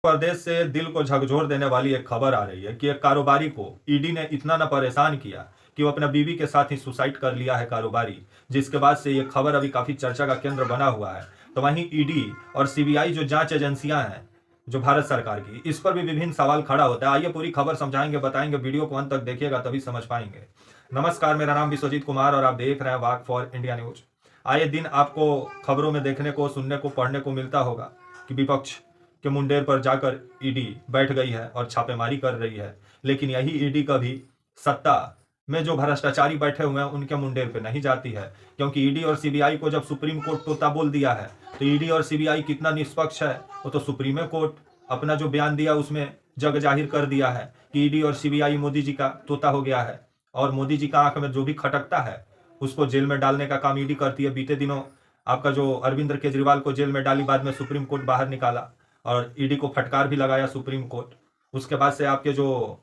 प्रदेश से दिल को झकझोर देने वाली एक खबर आ रही है कि एक कारोबारी को ईडी ने इतना ना परेशान किया कि वो अपना बीवी के साथ ही सुसाइड कर लिया है कारोबारी, जिसके बाद से ये खबर अभी काफी चर्चा का केंद्र बना हुआ है। तो वहीं ईडी और सीबीआई जो जांच एजेंसियां हैं जो भारत सरकार की, इस पर भी विभिन्न सवाल खड़ा होता है। आइए पूरी खबर समझाएंगे, बताएंगे, वीडियो को अंत तक देखिएगा तभी समझ पाएंगे। नमस्कार, मेरा नाम विश्वजीत कुमार और आप देख रहे हैं वाक फॉर इंडिया न्यूज। आए दिन आपको खबरों में देखने को, सुनने को, पढ़ने को मिलता होगा कि विपक्ष के मुंडेर पर जाकर ईडी बैठ गई है और छापेमारी कर रही है। लेकिन यही ईडी कभी सत्ता में जो भ्रष्टाचारी बैठे हुए हैं उनके मुंडेर पे नहीं जाती है, क्योंकि ईडी और सीबीआई को जब सुप्रीम कोर्ट तोता बोल दिया है तो ईडी और सीबीआई कितना निष्पक्ष है वो तो सुप्रीम कोर्ट अपना जो बयान दिया उसमें जग जाहिर कर दिया है कि ईडी और सीबीआई मोदी जी का तोता हो गया है और मोदी जी का आंख में जो भी खटकता है उसको जेल में डालने का काम ईडी करती है। बीते दिनों आपका जो अरविंद केजरीवाल को जेल में डाली, बाद में सुप्रीम कोर्ट बाहर निकाला और ईडी को फटकार भी लगाया सुप्रीम कोर्ट। उसके बाद से आपके जो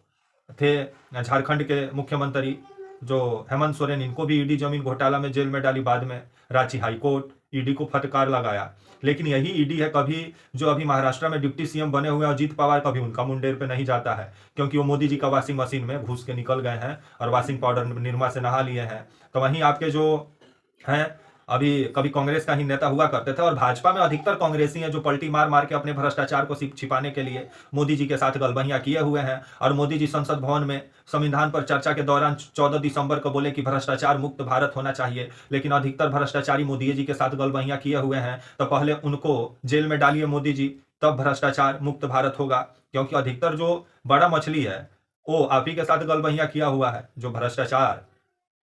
थे झारखंड के मुख्यमंत्री जो हेमंत सोरेन, इनको भी ईडी जमीन घोटाला में जेल में डाली, बाद में रांची हाई कोर्ट ईडी को फटकार लगाया। लेकिन यही ईडी है कभी जो अभी महाराष्ट्र में डिप्टी सीएम बने हुए अजीत पवार, कभी उनका मुंडेर पे नहीं जाता है, क्योंकि वो मोदी जी का वॉशिंग मशीन में घुस के निकल गए हैं और वॉशिंग पाउडर निरमा से नहा लिए हैं। तो वहीं आपके जो हैं अभी कभी कांग्रेस का ही नेता हुआ करते थे और भाजपा में अधिकतर कांग्रेसी हैं जो पलटी मार मार के अपने भ्रष्टाचार को छिपाने के लिए मोदी जी के साथ गलबहियां किए हुए हैं। और मोदी जी संसद भवन में संविधान पर चर्चा के दौरान 14 दिसंबर को बोले कि भ्रष्टाचार मुक्त भारत होना चाहिए, लेकिन अधिकतर भ्रष्टाचारी मोदी जी के साथ गलबहियां किए हुए हैं। तो पहले उनको जेल में डालिए मोदी जी, तब भ्रष्टाचार मुक्त भारत होगा, क्योंकि अधिकतर जो बड़ा मछली है वो आप ही के साथ गलबहियां किया हुआ है। जो भ्रष्टाचार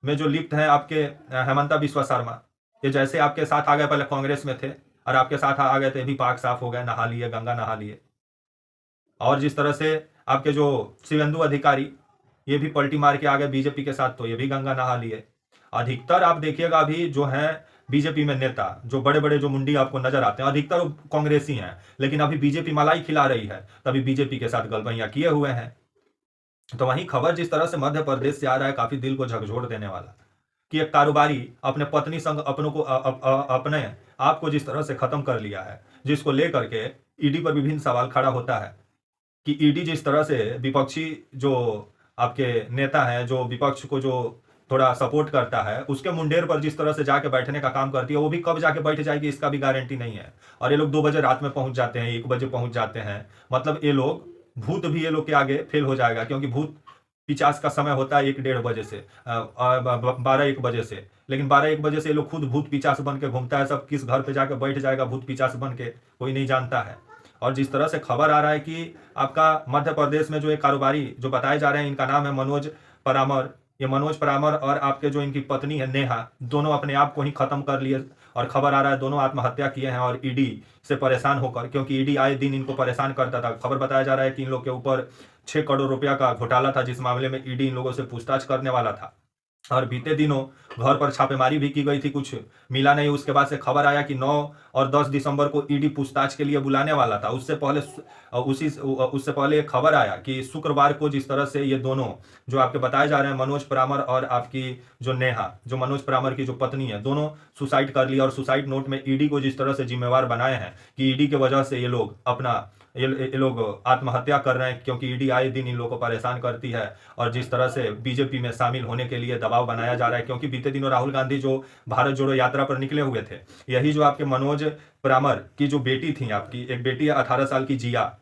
में जो लिप्त है आपके हेमंता बिस्वा शर्मा, ये जैसे आपके साथ आ गए, पहले कांग्रेस में थे और आपके साथ आ गए थे, भी पाक साफ हो गए, नहा लिए, गंगा नहा लिए। और जिस तरह से आपके जो शिवेंदु अधिकारी, ये भी पलटी मार के आ गए बीजेपी के साथ, तो ये भी गंगा नहा लिए। अधिकतर आप देखिएगा अभी जो है बीजेपी में नेता, जो बड़े बड़े जो मुंडी आपको नजर आते हैं, अधिकतर कांग्रेसी हैं। लेकिन अभी बीजेपी मलाई खिला रही है, तभी बीजेपी के साथ गलबहियां किए हुए हैं। तो वहीं खबर जिस तरह से मध्य प्रदेश से आ रहा है, काफी दिल को झकझोर देने वाला, कि एक कारोबारी अपने पत्नी संग अपनों को अपने आप को जिस तरह से खत्म कर लिया है, जिसको लेकर के ईडी पर विभिन्न सवाल खड़ा होता है कि ईडी जिस तरह से विपक्षी जो आपके नेता हैं, जो विपक्ष को जो थोड़ा सपोर्ट करता है, उसके मुंडेर पर जिस तरह से जाके बैठने का काम करती है, वो भी कब जाके बैठ जाएगी इसका भी गारंटी नहीं है। और ये लोग 2 बजे रात में पहुंच जाते हैं, 1 बजे पहुंच जाते हैं। मतलब ये लोग, भूत भी ये लोग के आगे फेल हो जाएगा, क्योंकि भूत पिचास का समय होता है 1-1:30 बजे से 12-1 बजे से। लेकिन 12-1 बजे से ये लोग खुद भूत पिचास बन के घूमता है। सब किस घर पे जाकर बैठ जाएगा भूत पिचास बन के, कोई नहीं जानता है। और जिस तरह से खबर आ रहा है कि आपका मध्य प्रदेश में जो एक कारोबारी जो बताए जा रहे हैं, इनका नाम है मनोज परामर। ये मनोज परामर और आपके जो इनकी पत्नी है नेहा, दोनों अपने आप को ही खत्म कर लिए। और खबर आ रहा है दोनों आत्महत्या किए हैं और ईडी से परेशान होकर, क्योंकि ईडी आए दिन इनको परेशान करता था। खबर बताया जा रहा है कि इन लोग के ऊपर 6 करोड़ रुपया का घोटाला था, जिस मामले में ईडी इन लोगों से पूछताछ करने वाला था। और बीते दिनों घर पर छापेमारी भी की गई थी, कुछ मिला नहीं। उसके बाद से खबर आया कि 9 और 10 दिसंबर को ईडी पूछताछ के लिए बुलाने वाला था। उससे पहले एक खबर आया कि शुक्रवार को जिस तरह से ये दोनों जो आपके बताए जा रहे हैं, मनोज परामर और आपकी जो नेहा, जो मनोज परामर की जो पत्नी है, दोनों सुसाइड कर लिया। और सुसाइड नोट में ईडी को जिस तरह से जिम्मेवार बनाए हैं कि ईडी की वजह से ये लोग ये लोग आत्महत्या कर रहे हैं, क्योंकि ईडी आए दिन इन लोगों को परेशान करती है। और जिस तरह से बीजेपी में शामिल होने के लिए दबाव बनाया जा रहा है, क्योंकि बीते दिनों राहुल गांधी जो भारत जोड़ो यात्रा पर निकले हुए थे, यही जो आपके मनोज परामर की जो बेटी थी, आपकी एक बेटी है 18 साल की जिया,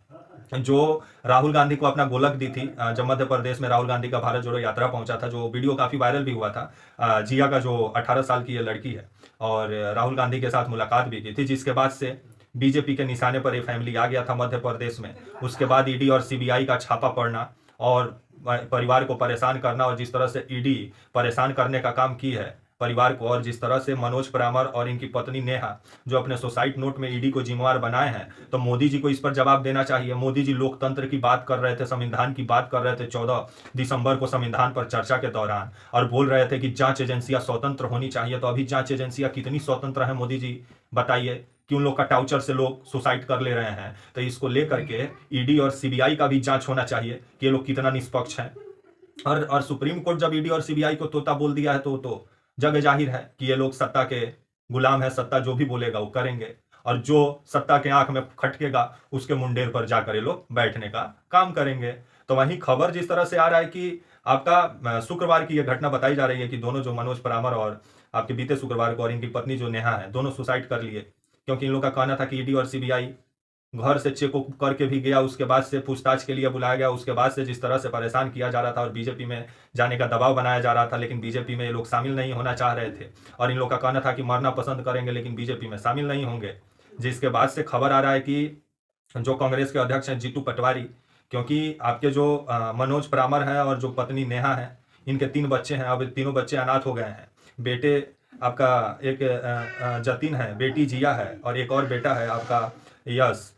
जो राहुल गांधी को अपना गोलक दी थी जब मध्य प्रदेश में राहुल गांधी का भारत जोड़ो यात्रा पहुंचा था। जो वीडियो काफी वायरल भी हुआ था, जिया का जो 18 साल की ये लड़की है, और राहुल गांधी के साथ मुलाकात भी की थी, जिसके बाद से बीजेपी के निशाने पर ये फैमिली आ गया था मध्य प्रदेश में। उसके बाद ईडी और सीबीआई का छापा पड़ना और परिवार को परेशान करना, और जिस तरह से ईडी परेशान करने का काम की है परिवार को, और जिस तरह से मनोज परामर और इनकी पत्नी नेहा जो अपने सुसाइड नोट में ईडी को जिम्मेवार बनाए हैं, तो मोदी जी को इस पर जवाब देना चाहिए। मोदी जी लोकतंत्र की बात कर रहे थे, संविधान की बात कर रहे थे 14 दिसंबर को संविधान पर चर्चा के दौरान, और बोल रहे थे कि जांच एजेंसियां स्वतंत्र होनी चाहिए। तो अभी जांच एजेंसियां कितनी स्वतंत्र है मोदी जी, बताइए कि उन लोग का टाउचर से लोग सुसाइड कर ले रहे हैं। तो इसको लेकर के ईडी और सीबीआई का भी जांच होना चाहिए कि ये लोग कितना निष्पक्ष हैं। और सुप्रीम कोर्ट जब ईडी और सीबीआई को तोता बोल दिया है तो जग जाहिर है कि ये लोग सत्ता के गुलाम है, सत्ता जो भी बोलेगा वो करेंगे। और जो सत्ता के आंख में खटकेगा उसके मुंडेर पर जाकर ये लोग बैठने का काम करेंगे। तो वहीं खबर जिस तरह से आ रहा है कि आपका शुक्रवार की यह घटना बताई जा रही है कि दोनों जो मनोज परामर और आपके बीते शुक्रवार को और इनकी पत्नी जो नेहा है दोनों सुसाइड कर लिए, क्योंकि इन लोगों का कहना था कि ईडी और सीबीआई घर से चेक करके भी गया, उसके बाद से पूछताछ के लिए बुलाया गया, उसके बाद से जिस तरह से परेशान किया जा रहा था और बीजेपी में जाने का दबाव बनाया जा रहा था, लेकिन बीजेपी में ये लोग शामिल नहीं होना चाह रहे थे और इन लोग का कहना था कि मरना पसंद करेंगे लेकिन बीजेपी में शामिल नहीं होंगे। जिसके बाद से खबर आ रहा है कि जो कांग्रेस के अध्यक्ष हैं जीतू पटवारी, क्योंकि आपके जो मनोज परामर हैं और जो पत्नी नेहा है, इनके 3 बच्चे हैं, अब तीनों बच्चे अनाथ हो गए हैं। बेटे आपका एक जतिन है, बेटी जिया है और एक और बेटा है आपका यश।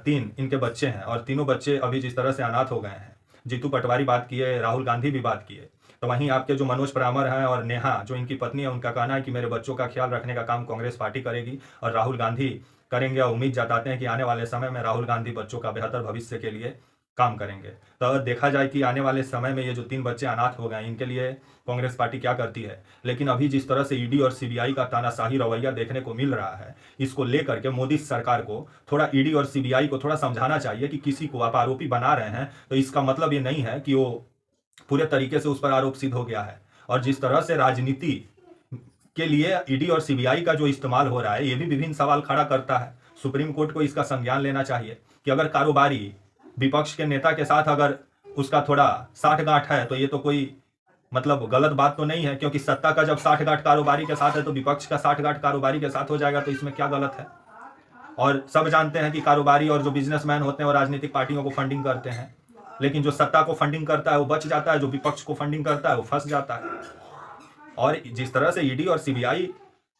3 इनके बच्चे हैं और तीनों बच्चे अभी जिस तरह से अनाथ हो गए हैं। जीतू पटवारी बात किए, राहुल गांधी भी बात किए। तो वहीं आपके जो मनोज परामर हैं और नेहा जो इनकी पत्नी है, उनका कहना है कि मेरे बच्चों का ख्याल रखने का काम कांग्रेस पार्टी करेगी और राहुल गांधी करेंगे और उम्मीद जताते हैं कि आने वाले समय में राहुल गांधी बच्चों का बेहतर भविष्य के लिए काम करेंगे। तो अगर देखा जाए कि आने वाले समय में ये जो 3 बच्चे अनाथ हो गए इनके लिए कांग्रेस पार्टी क्या करती है। लेकिन अभी जिस तरह से ईडी और सीबीआई का तानाशाही रवैया देखने को मिल रहा है, इसको लेकर के मोदी सरकार को थोड़ा ईडी और सीबीआई को थोड़ा समझाना चाहिए कि किसी को आप आरोपी बना रहे हैं तो इसका मतलब ये नहीं है कि वो पूरे तरीके से उस पर आरोप सिद्ध हो गया है। और जिस तरह से राजनीति के लिए ईडी और सीबीआई का जो इस्तेमाल हो रहा है, ये भी विभिन्न सवाल खड़ा करता है। सुप्रीम कोर्ट को इसका संज्ञान लेना चाहिए कि अगर कारोबारी विपक्ष के नेता के साथ अगर उसका थोड़ा साठगांठ है तो ये तो कोई मतलब गलत बात तो नहीं है, क्योंकि सत्ता का जब साठगांठ कारोबारी के साथ है तो विपक्ष का साठगांठ कारोबारी के साथ हो जाएगा, तो इसमें क्या गलत है। और सब जानते हैं कि कारोबारी और जो बिजनेसमैन होते हैं वो राजनीतिक पार्टियों को फंडिंग करते हैं, लेकिन जो सत्ता को फंडिंग करता है वो बच जाता है, जो विपक्ष को फंडिंग करता है वो फंस जाता है। और जिस तरह से ईडी और सीबीआई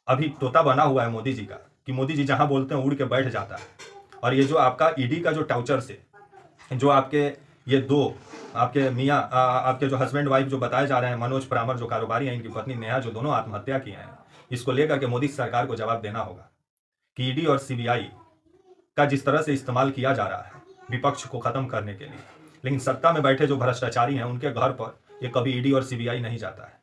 अभी तोता बना हुआ है मोदी जी का, कि मोदी जी जहां बोलते हैं उड़ के बैठ जाता है। और ये जो आपका ईडी का जो टाउचर से जो आपके ये 2 आपके मियाँ आपके जो हस्बैंड वाइफ जो बताए जा रहे हैं, मनोज परामर जो कारोबारी हैं, इनकी पत्नी नेहा जो दोनों आत्महत्या किए हैं, इसको लेकर के मोदी सरकार को जवाब देना होगा कि ईडी और सीबीआई का जिस तरह से इस्तेमाल किया जा रहा है विपक्ष को खत्म करने के लिए, लेकिन सत्ता में बैठे जो भ्रष्टाचारी हैं उनके घर पर ये कभी ईडी और सीबीआई नहीं जाता है।